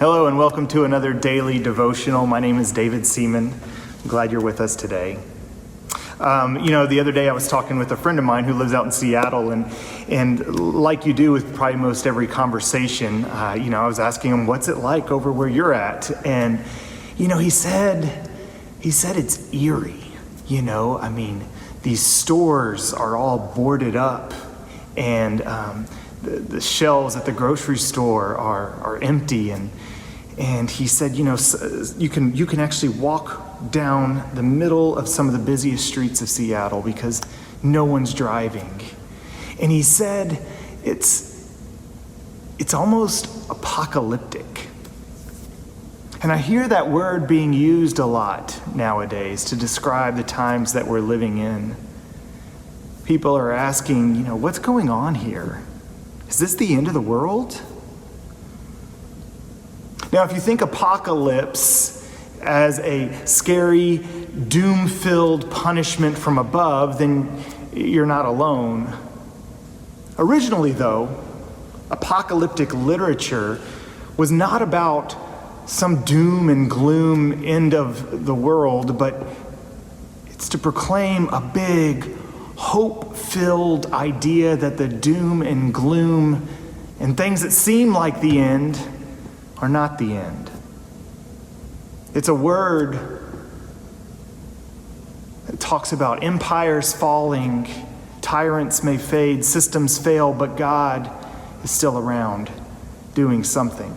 Hello and welcome to another daily devotional. My name is David Seamon. I'm glad you're with us today. The other day I was talking with a friend of mine who lives out in Seattle, and like you do with probably most every conversation, I was asking him, what's it like over where you're at? And, he said it's eerie. These stores are all boarded up, and the shelves at the grocery store are empty, and he said, you can actually walk down the middle of some of the busiest streets of Seattle because no one's driving. And he said it's almost apocalyptic. And I hear that word being used a lot nowadays to describe the times that we're living in. People are asking, what's going on here? Is this the end of the world? Now, if you think apocalypse as a scary, doom-filled punishment from above, then you're not alone. Originally, though, apocalyptic literature was not about some doom and gloom end of the world, but it's to proclaim a big, hope-filled idea that the doom and gloom and things that seem like the end are not the end. It's a word that talks about empires falling, tyrants may fade, systems fail, but God is still around doing something.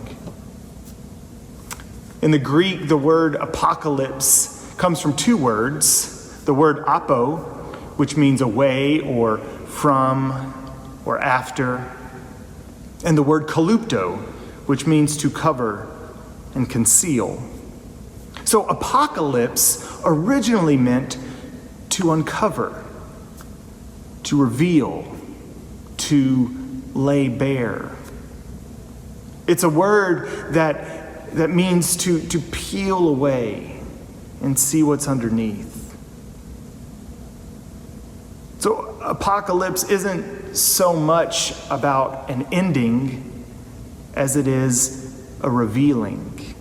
In the Greek, the word apocalypse comes from two words. The word apo, which means away or from or after, and the word kalupto, which means to cover and conceal. So apocalypse originally meant to uncover, to reveal, to lay bare. It's a word that means to peel away and see what's underneath. So apocalypse isn't so much about an ending as it is a revealing.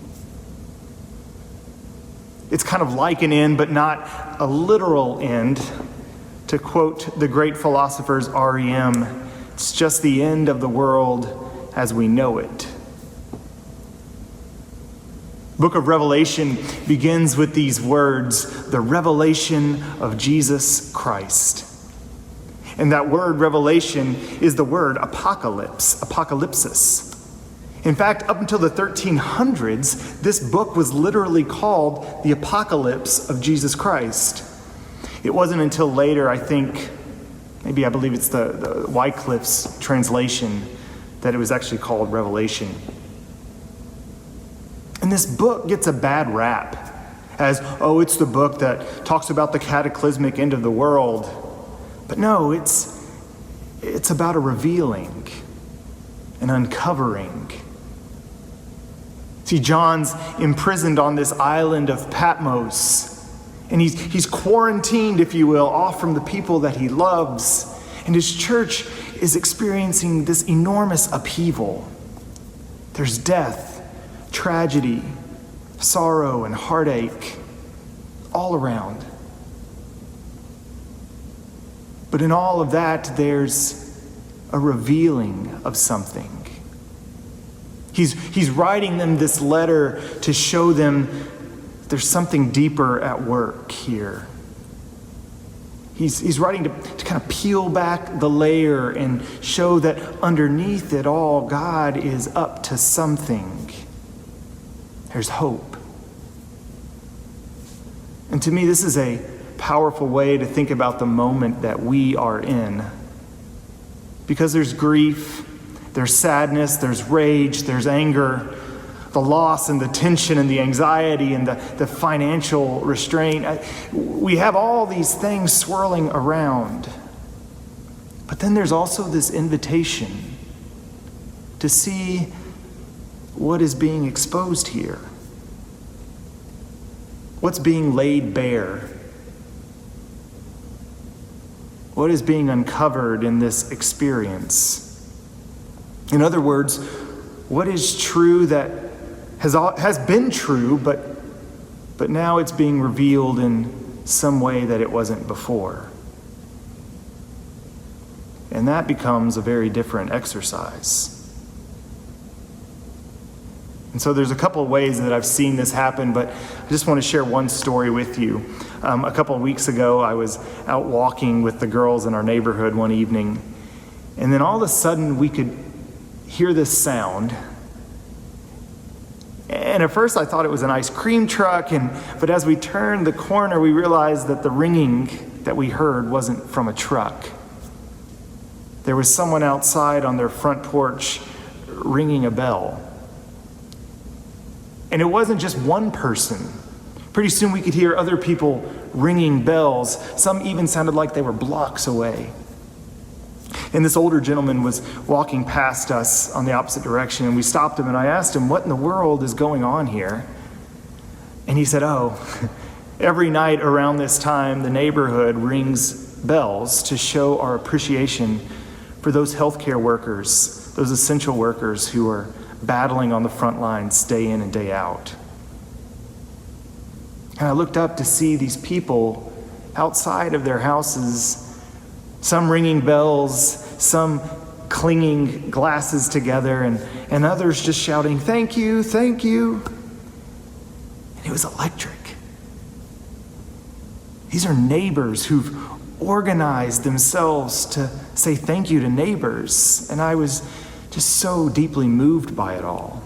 It's kind of like an end, but not a literal end. To quote the great philosophers REM, it's just the end of the world as we know it. Book of Revelation begins with these words, the revelation of Jesus Christ. And that word revelation is the word apocalypse, apocalypsis. In fact, up until the 1300s, this book was literally called the Apocalypse of Jesus Christ. It wasn't until later, I believe it's the Wycliffe's translation, that it was actually called Revelation. And this book gets a bad rap as, it's the book that talks about the cataclysmic end of the world. But no, it's about a revealing, an uncovering. See, John's imprisoned on this island of Patmos, and he's quarantined, if you will, off from the people that he loves. And his church is experiencing this enormous upheaval. There's death, tragedy, sorrow, and heartache all around. But in all of that, there's a revealing of something. He's writing them this letter to show them there's something deeper at work here. He's writing to kind of peel back the layer and show that underneath it all, God is up to something. There's hope. And to me, this is a powerful way to think about the moment that we are in. Because there's grief, there's sadness, there's rage, there's anger, the loss and the tension and the anxiety and the financial restraint. We have all these things swirling around. But then there's also this invitation to see what is being exposed here. What's being laid bare? What is being uncovered in this experience? In other words, what is true that has been true, but now it's being revealed in some way that it wasn't before. And that becomes a very different exercise. And so there's a couple of ways that I've seen this happen, but I just want to share one story with you. A couple of weeks ago, I was out walking with the girls in our neighborhood one evening, and then all of a sudden we could hear this sound. And at first I thought it was an ice cream truck, but as we turned the corner, we realized that the ringing that we heard wasn't from a truck. There was someone outside on their front porch ringing a bell. And it wasn't just one person. Pretty soon we could hear other people ringing bells. Some even sounded like they were blocks away. And this older gentleman was walking past us on the opposite direction, and we stopped him, and I asked him, what in the world is going on here? And he said, every night around this time, the neighborhood rings bells to show our appreciation for those healthcare workers, those essential workers who are battling on the front lines day in and day out. And I looked up to see these people outside of their houses, some ringing bells, some clinging glasses together, and others just shouting, "Thank you, thank you." And it was electric. These are neighbors who've organized themselves to say thank you to neighbors. And I was just so deeply moved by it all.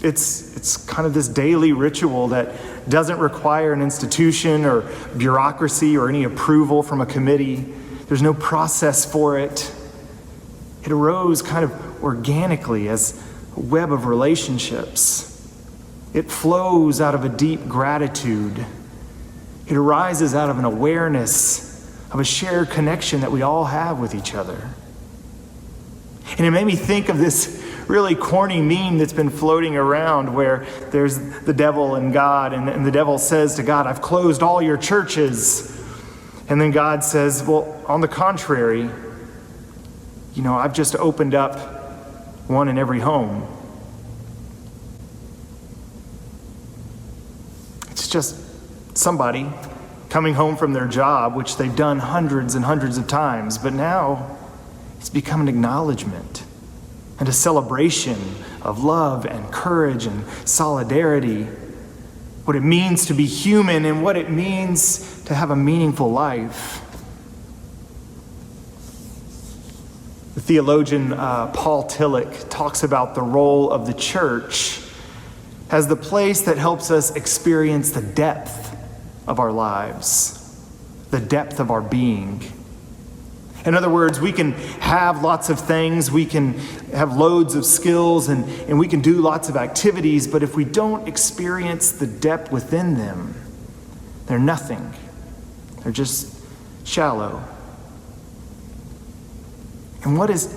It's kind of this daily ritual that doesn't require an institution or bureaucracy or any approval from a committee. There's no process for it. It arose kind of organically as a web of relationships. It flows out of a deep gratitude. It arises out of an awareness of a shared connection that we all have with each other. And it made me think of this really corny meme that's been floating around where there's the devil and God, and the devil says to God, "I've closed all your churches." And then God says, "Well, on the contrary, I've just opened up one in every home." It's just somebody coming home from their job, which they've done hundreds and hundreds of times, but now it's become an acknowledgement and a celebration of love and courage and solidarity, what it means to be human and what it means to have a meaningful life. The theologian Paul Tillich talks about the role of the church as the place that helps us experience the depth of our lives, the depth of our being. In other words, we can have lots of things, we can have loads of skills, and we can do lots of activities, but if we don't experience the depth within them, they're nothing. They're just shallow. And what is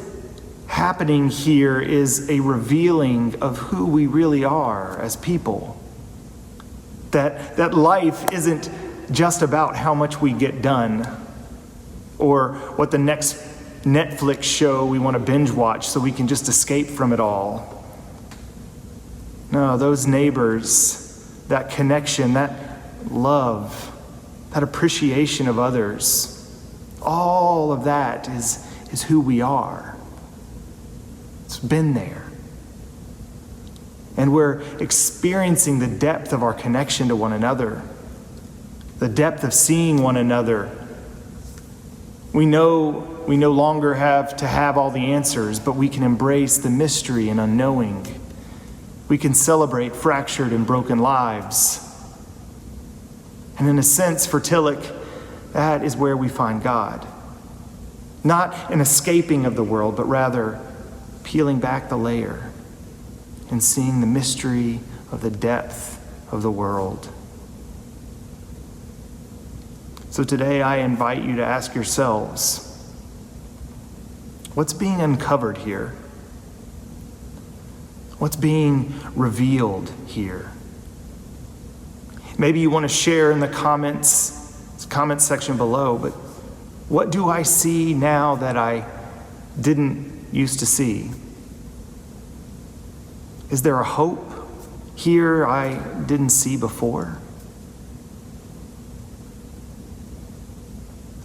happening here is a revealing of who we really are as people. That life isn't just about how much we get done or what the next Netflix show we want to binge watch so we can just escape from it all. No, those neighbors, that connection, that love, that appreciation of others, all of that is who we are. It's been there. And we're experiencing the depth of our connection to one another, the depth of seeing one another. We know we no longer have to have all the answers, but we can embrace the mystery and unknowing. We can celebrate fractured and broken lives. And in a sense, for Tillich, that is where we find God. Not an escaping of the world, but rather peeling back the layer and seeing the mystery of the depth of the world. So today I invite you to ask yourselves, what's being uncovered here? What's being revealed here? Maybe you want to share in the comment section below, but what do I see now that I didn't used to see? Is there a hope here I didn't see before?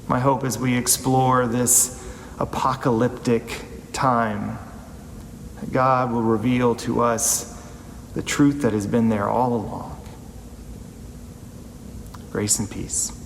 My hope as we explore this apocalyptic time, that God will reveal to us the truth that has been there all along. Grace and peace.